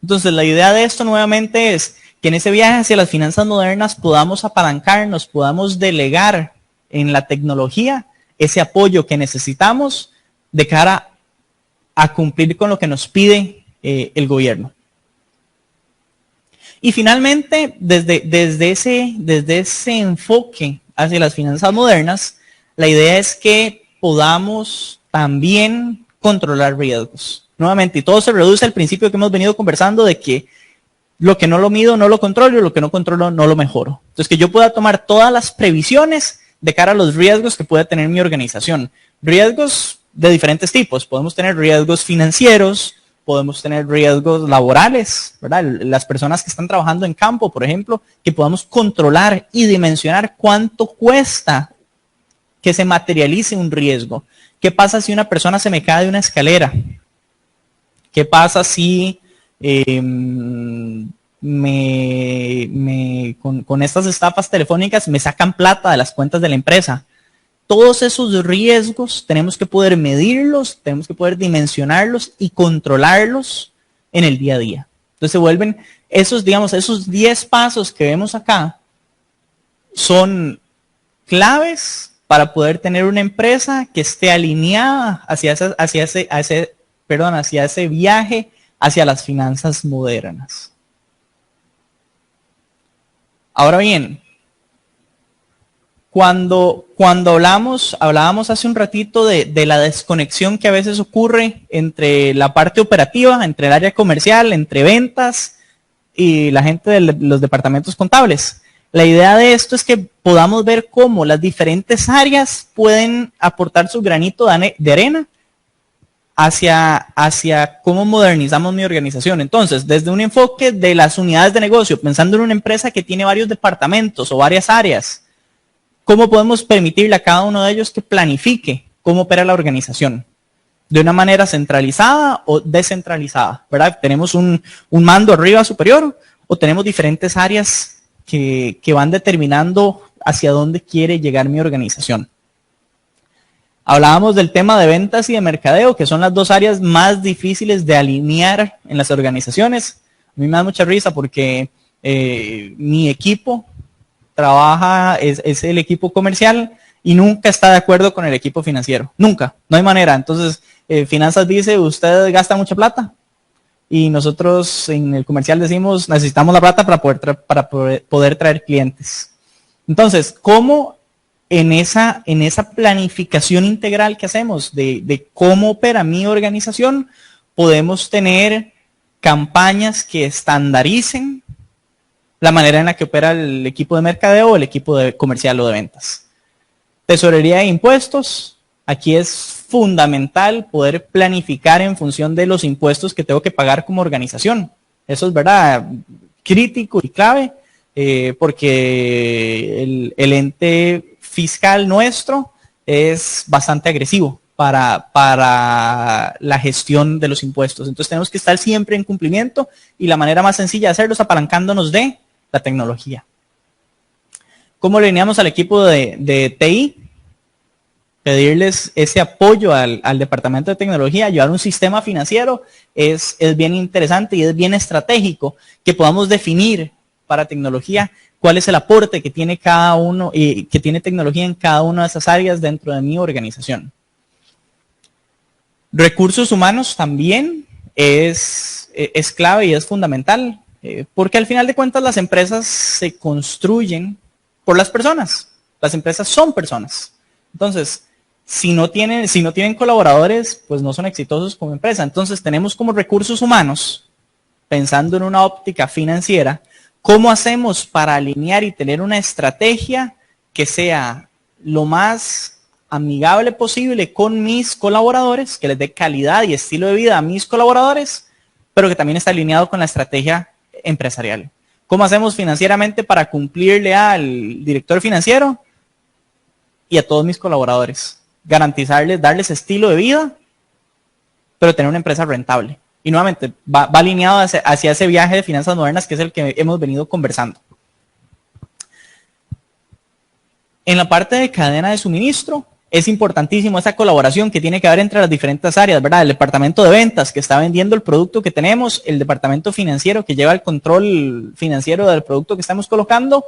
Entonces, la idea de esto nuevamente es que en ese viaje hacia las finanzas modernas podamos apalancarnos, podamos delegar en la tecnología ese apoyo que necesitamos de cara a cumplir con lo que nos pide el gobierno. Y finalmente, desde ese enfoque hacia las finanzas modernas, la idea es que podamos también controlar riesgos. Nuevamente, y todo se reduce al principio que hemos venido conversando de que lo que no lo mido no lo controlo y lo que no controlo no lo mejoro. Entonces, que yo pueda tomar todas las previsiones de cara a los riesgos que puede tener mi organización. Riesgos de diferentes tipos. Podemos tener riesgos financieros, podemos tener riesgos laborales, ¿verdad? Las personas que están trabajando en campo, por ejemplo, que podamos controlar y dimensionar cuánto cuesta que se materialice un riesgo. ¿Qué pasa si una persona se me cae de una escalera? ¿Qué pasa si con estas estafas telefónicas me sacan plata de las cuentas de la empresa? Todos esos riesgos tenemos que poder medirlos, tenemos que poder dimensionarlos y controlarlos en el día a día. Entonces se vuelven esos 10 pasos que vemos acá son claves para poder tener una empresa que esté alineada hacia ese viaje hacia las finanzas modernas. Ahora bien, cuando hablábamos hace un ratito de la desconexión que a veces ocurre entre la parte operativa, entre el área comercial, entre ventas y la gente de los departamentos contables. La idea de esto es que podamos ver cómo las diferentes áreas pueden aportar su granito de arena hacia cómo modernizamos mi organización. Entonces, desde un enfoque de las unidades de negocio, pensando en una empresa que tiene varios departamentos o varias áreas, ¿cómo podemos permitirle a cada uno de ellos que planifique cómo opera la organización? De una manera centralizada o descentralizada, ¿verdad? Tenemos un mando arriba superior o tenemos diferentes áreas que van determinando hacia dónde quiere llegar mi organización. Hablábamos del tema de ventas y de mercadeo, que son las dos áreas más difíciles de alinear en las organizaciones. A mí me da mucha risa porque mi equipo trabaja, es el equipo comercial y nunca está de acuerdo con el equipo financiero. Nunca, no hay manera. Entonces, finanzas dice, usted gasta mucha plata. Y nosotros en el comercial decimos, necesitamos la plata para poder traer clientes. Entonces, ¿cómo en esa planificación integral que hacemos de cómo opera mi organización, podemos tener campañas que estandaricen la manera en la que opera el equipo de mercadeo o el equipo de comercial o de ventas? Tesorería de impuestos, aquí es fundamental poder planificar en función de los impuestos que tengo que pagar como organización. Eso es verdad, crítico y clave, porque el ente fiscal nuestro es bastante agresivo para la gestión de los impuestos. Entonces tenemos que estar siempre en cumplimiento y la manera más sencilla de hacerlo es apalancándonos de la tecnología. ¿Cómo le alineamos al equipo de TI? Pedirles ese apoyo al departamento de tecnología, llevar un sistema financiero es bien interesante y es bien estratégico que podamos definir para tecnología cuál es el aporte que tiene cada uno y que tiene tecnología en cada una de esas áreas dentro de mi organización. Recursos humanos también es clave y es fundamental, porque al final de cuentas las empresas se construyen por las personas. Las empresas son personas. Entonces, si no tienen colaboradores, pues no son exitosos como empresa. Entonces, tenemos como recursos humanos, pensando en una óptica financiera, ¿cómo hacemos para alinear y tener una estrategia que sea lo más amigable posible con mis colaboradores, que les dé calidad y estilo de vida a mis colaboradores, pero que también está alineado con la estrategia empresarial? ¿Cómo hacemos financieramente para cumplirle al director financiero y a todos mis colaboradores? Garantizarles, darles estilo de vida, pero tener una empresa rentable. Y nuevamente, va alineado hacia ese viaje de finanzas modernas que es el que hemos venido conversando. En la parte de cadena de suministro, es importantísimo esa colaboración que tiene que haber entre las diferentes áreas, ¿verdad? El departamento de ventas que está vendiendo el producto que tenemos, el departamento financiero que lleva el control financiero del producto que estamos colocando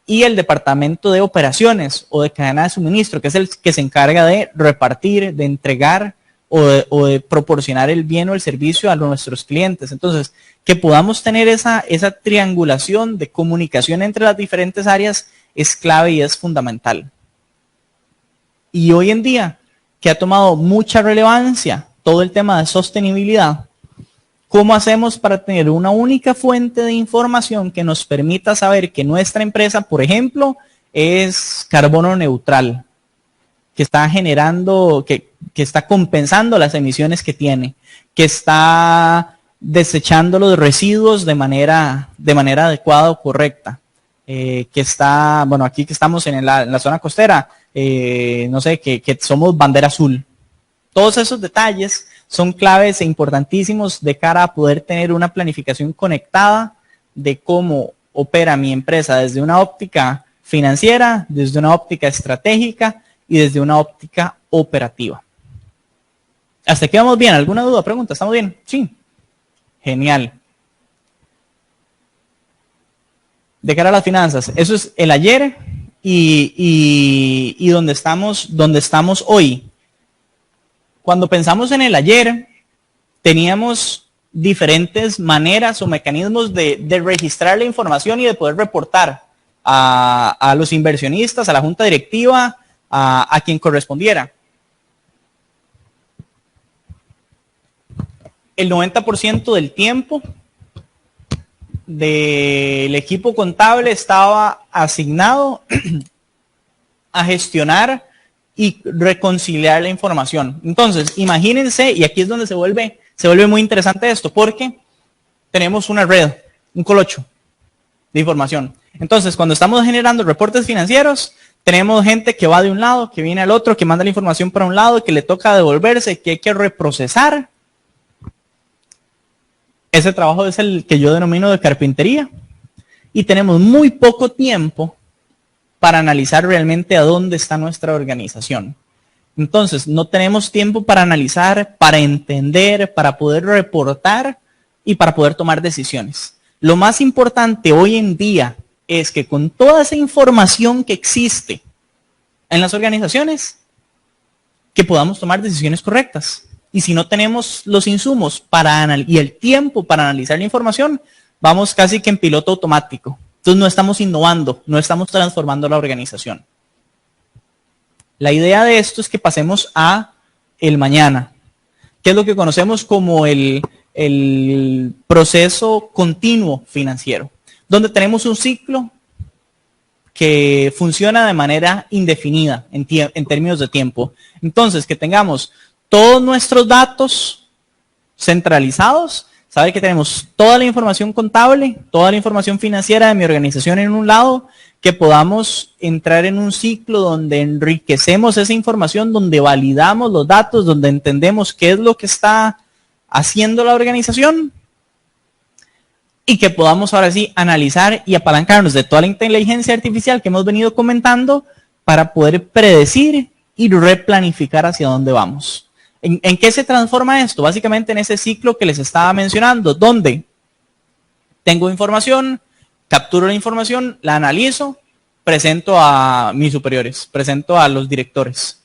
y el departamento de operaciones o de cadena de suministro, que es el que se encarga de repartir, de entregar o de proporcionar el bien o el servicio a nuestros clientes. Entonces, que podamos tener esa triangulación de comunicación entre las diferentes áreas es clave y es fundamental. Y hoy en día, que ha tomado mucha relevancia todo el tema de sostenibilidad, ¿cómo hacemos para tener una única fuente de información que nos permita saber que nuestra empresa, por ejemplo, es carbono neutral, que está generando, que está compensando las emisiones que tiene, que está desechando los residuos de manera adecuada o correcta, que está, bueno, aquí que estamos en la zona costera, no sé, que somos bandera azul. Todos esos detalles son claves e importantísimos de cara a poder tener una planificación conectada de cómo opera mi empresa desde una óptica financiera, desde una óptica estratégica y desde una óptica operativa. ¿Hasta aquí vamos bien? ¿Alguna duda, pregunta? ¿Estamos bien? Sí. Genial. De cara a las finanzas, eso es el ayer y donde estamos hoy. Cuando pensamos en el ayer, teníamos diferentes maneras o mecanismos de registrar la información y de poder reportar a los inversionistas, a la junta directiva, a quien correspondiera. El 90% del tiempo del equipo contable estaba asignado a gestionar y reconciliar la información. Entonces, imagínense, y aquí es donde se vuelve muy interesante esto, porque tenemos una red, un colocho de información. Entonces, cuando estamos generando reportes financieros, tenemos gente que va de un lado, que viene al otro, que manda la información para un lado, que le toca devolverse, que hay que reprocesar. Ese trabajo es el que yo denomino de carpintería. Y tenemos muy poco tiempo para analizar realmente a dónde está nuestra organización. Entonces, no tenemos tiempo para analizar, para entender, para poder reportar y para poder tomar decisiones. Lo más importante hoy en día es que con toda esa información que existe en las organizaciones, que podamos tomar decisiones correctas. Y si no tenemos los insumos y el tiempo para analizar la información, vamos casi que en piloto automático. Entonces no estamos innovando, no estamos transformando la organización. La idea de esto es que pasemos a el mañana, que es lo que conocemos como el proceso continuo financiero, donde tenemos un ciclo que funciona de manera indefinida en términos de tiempo. Entonces, que tengamos todos nuestros datos centralizados, saber que tenemos toda la información contable, toda la información financiera de mi organización en un lado, que podamos entrar en un ciclo donde enriquecemos esa información, donde validamos los datos, donde entendemos qué es lo que está haciendo la organización y que podamos ahora sí analizar y apalancarnos de toda la inteligencia artificial que hemos venido comentando para poder predecir y replanificar hacia dónde vamos. ¿En qué se transforma esto? Básicamente en ese ciclo que les estaba mencionando, donde tengo información, capturo la información, la analizo, presento a mis superiores, presento a los directores.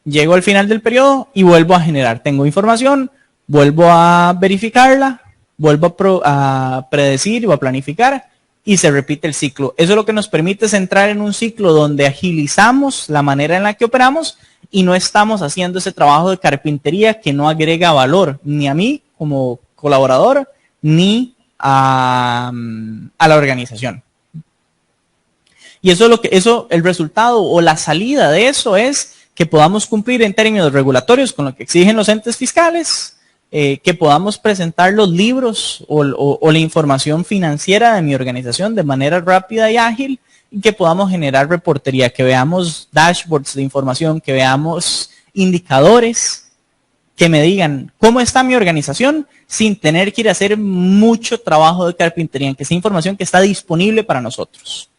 Llego al final del periodo y vuelvo a generar. Tengo información, vuelvo a verificarla, vuelvo a predecir o a planificar y se repite el ciclo. Eso lo que nos permite es entrar en un ciclo donde agilizamos la manera en la que operamos y no estamos haciendo ese trabajo de carpintería que no agrega valor ni a mí como colaborador ni a la organización. Y el resultado o la salida de eso es que podamos cumplir en términos regulatorios con lo que exigen los entes fiscales, que podamos presentar los libros o la información financiera de mi organización de manera rápida y ágil, y que podamos generar reportería, que veamos dashboards de información, que veamos indicadores que me digan cómo está mi organización sin tener que ir a hacer mucho trabajo de carpintería, que sea información que está disponible para nosotros.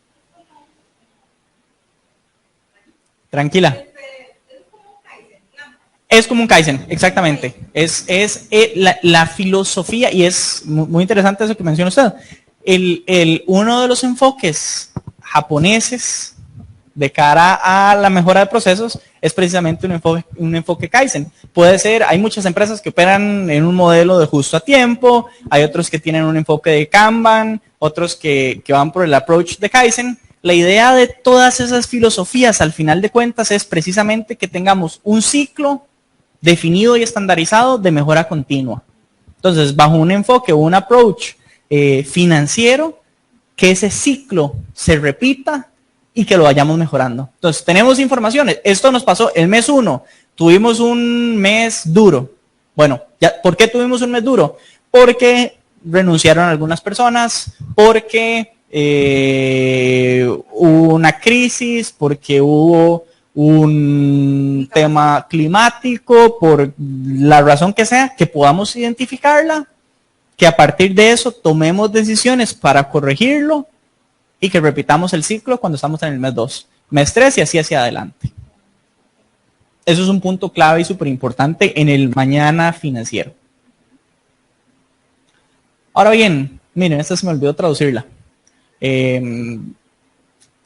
Tranquila. Es como un Kaizen, exactamente. Es la filosofía, y es muy interesante eso que menciona usted. Uno de los enfoques japoneses de cara a la mejora de procesos es precisamente un enfoque Kaizen. Puede ser, hay muchas empresas que operan en un modelo de justo a tiempo, hay otros que tienen un enfoque de Kanban, otros que van por el approach de Kaizen. La idea de todas esas filosofías, al final de cuentas, es precisamente que tengamos un ciclo definido y estandarizado de mejora continua. Entonces, bajo un enfoque o un approach financiero, que ese ciclo se repita y que lo vayamos mejorando. Entonces, tenemos informaciones. Esto nos pasó el mes 1. Tuvimos un mes duro. Bueno, ¿por qué tuvimos un mes duro? Porque renunciaron algunas personas, porque hubo una crisis, porque hubo un tema climático, por la razón que sea, que podamos identificarla, que a partir de eso tomemos decisiones para corregirlo y que repitamos el ciclo cuando estamos en el mes 2, mes 3 y así hacia adelante. Eso es un punto clave y súper importante en el mañana financiero. Ahora bien, miren, esta se me olvidó traducirla.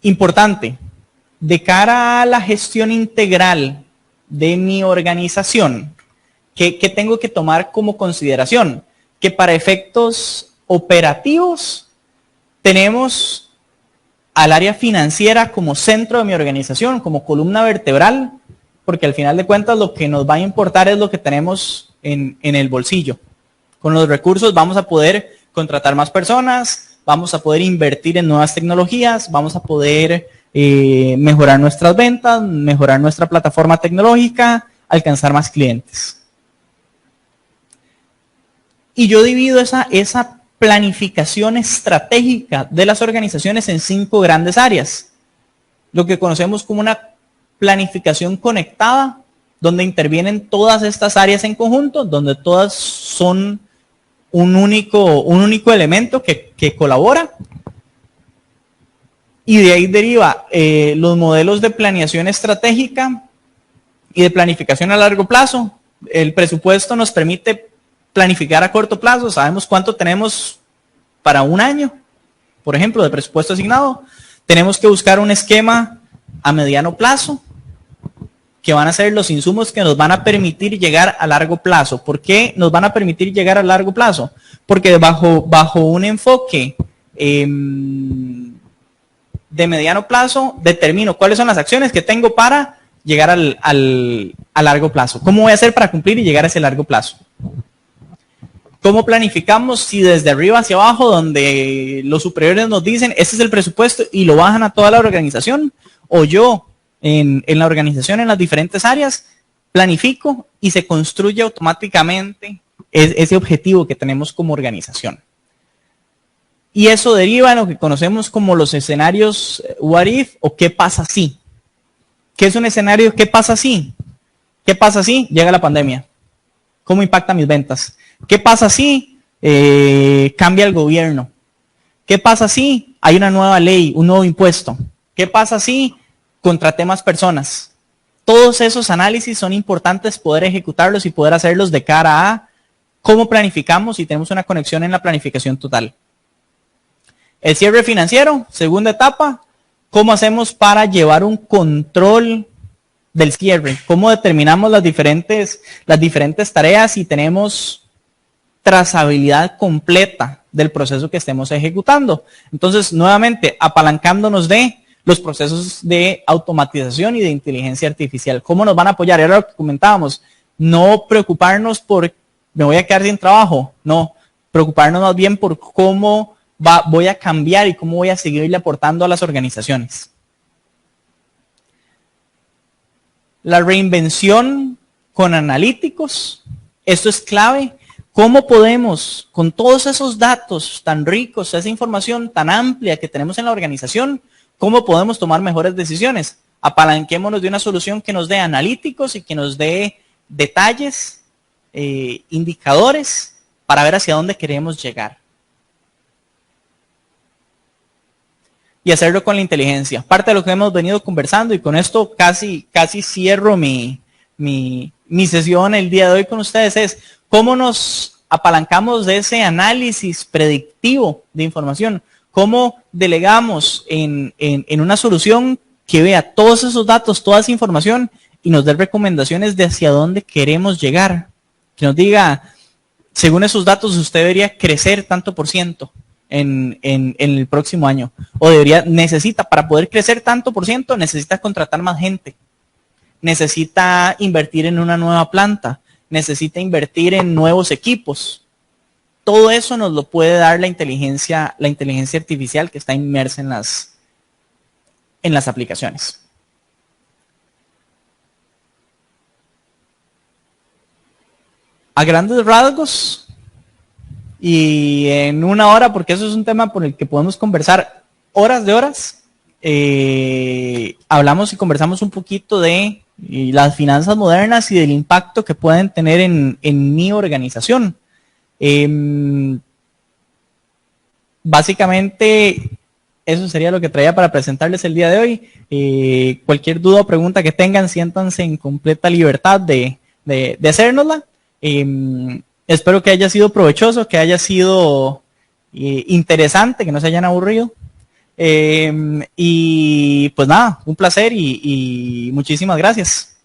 Importante, de cara a la gestión integral de mi organización, ¿qué tengo que tomar como consideración? Que para efectos operativos tenemos al área financiera como centro de mi organización, como columna vertebral, porque al final de cuentas lo que nos va a importar es lo que tenemos en el bolsillo. Con los recursos vamos a poder contratar más personas, vamos a poder invertir en nuevas tecnologías, vamos a poder mejorar nuestras ventas, mejorar nuestra plataforma tecnológica, alcanzar más clientes. Y yo divido esa planificación estratégica de las organizaciones en 5 grandes áreas. Lo que conocemos como una planificación conectada, donde intervienen todas estas áreas en conjunto, donde todas son un único elemento que colabora. Y de ahí deriva los modelos de planeación estratégica y de planificación a largo plazo. El presupuesto nos permite planificar a corto plazo, sabemos cuánto tenemos para un año, por ejemplo, de presupuesto asignado. Tenemos que buscar un esquema a mediano plazo, que van a ser los insumos que nos van a permitir llegar a largo plazo. ¿Por qué nos van a permitir llegar a largo plazo? Porque bajo un enfoque de mediano plazo, determino cuáles son las acciones que tengo para llegar a largo plazo. ¿Cómo voy a hacer para cumplir y llegar a ese largo plazo? ¿Cómo planificamos si desde arriba hacia abajo, donde los superiores nos dicen, este es el presupuesto y lo bajan a toda la organización? O yo, en la organización, en las diferentes áreas, planifico y se construye automáticamente ese objetivo que tenemos como organización. Y eso deriva en lo que conocemos como los escenarios what if o qué pasa si. ¿Qué es un escenario qué pasa si? ¿Qué pasa si llega la pandemia? ¿Cómo impacta mis ventas? ¿Qué pasa si cambia el gobierno? ¿Qué pasa si hay una nueva ley, un nuevo impuesto? ¿Qué pasa si contraté más personas? Todos esos análisis son importantes poder ejecutarlos y poder hacerlos de cara a cómo planificamos y tenemos una conexión en la planificación total. El cierre financiero, segunda etapa, ¿cómo hacemos para llevar un control del cierre? ¿Cómo determinamos las diferentes tareas y tenemos trazabilidad completa del proceso que estemos ejecutando? Entonces, nuevamente, apalancándonos de los procesos de automatización y de inteligencia artificial. ¿Cómo nos van a apoyar? Era lo que comentábamos. No preocuparnos por me voy a quedar sin trabajo. No, preocuparnos más bien por cómo voy a cambiar y cómo voy a seguirle aportando a las organizaciones. La reinvención con analíticos, esto es clave. ¿Cómo podemos, con todos esos datos tan ricos, esa información tan amplia que tenemos en la organización, cómo podemos tomar mejores decisiones? Apalanquémonos de una solución que nos dé analíticos y que nos dé detalles, indicadores para ver hacia dónde queremos llegar. Y hacerlo con la inteligencia. Parte de lo que hemos venido conversando, y con esto casi cierro mi sesión el día de hoy con ustedes, es cómo nos apalancamos de ese análisis predictivo de información, cómo delegamos en una solución que vea todos esos datos, toda esa información y nos dé recomendaciones de hacia dónde queremos llegar. Que nos diga, según esos datos usted debería crecer tanto por ciento en el próximo año. O necesita, para poder crecer tanto por ciento, necesita contratar más gente. Necesita invertir en una nueva planta. Necesita invertir en nuevos equipos. Todo eso nos lo puede dar la inteligencia artificial que está inmersa en las aplicaciones. A grandes rasgos, y en una hora, porque eso es un tema por el que podemos conversar horas de horas, hablamos y conversamos un poquito de las finanzas modernas y del impacto que pueden tener en mi organización. Básicamente, eso sería lo que traía para presentarles el día de hoy. Cualquier duda o pregunta que tengan, siéntanse en completa libertad de hacérnosla. Espero que haya sido provechoso, que haya sido interesante, que no se hayan aburrido. Y pues nada, un placer y muchísimas gracias.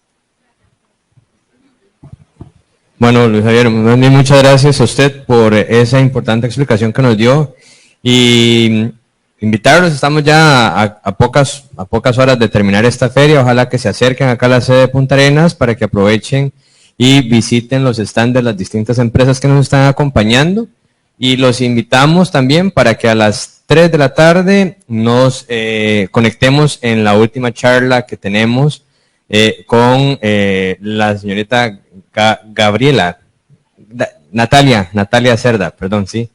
Bueno, Luis Javier, muchas gracias a usted por esa importante explicación que nos dio. Y invitarlos, estamos ya a pocas horas de terminar esta feria. Ojalá que se acerquen acá a la sede de Punta Arenas para que aprovechen y visiten los stands de las distintas empresas que nos están acompañando. Y los invitamos también para que a las 3 de la tarde nos conectemos en la última charla que tenemos con la señorita Natalia Cerda, perdón, sí.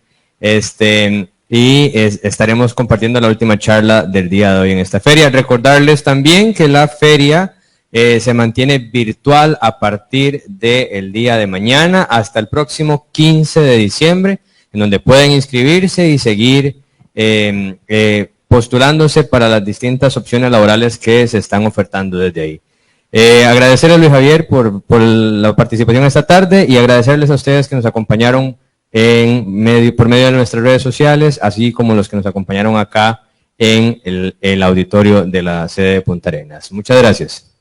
Estaremos compartiendo la última charla del día de hoy en esta feria. Recordarles también que la feria se mantiene virtual a partir del día de mañana hasta el próximo 15 de diciembre, en donde pueden inscribirse y seguir postulándose para las distintas opciones laborales que se están ofertando desde ahí. Agradecerle a Luis Javier por la participación esta tarde y agradecerles a ustedes que nos acompañaron por medio de nuestras redes sociales, así como los que nos acompañaron acá en el auditorio de la sede de Punta Arenas. Muchas gracias.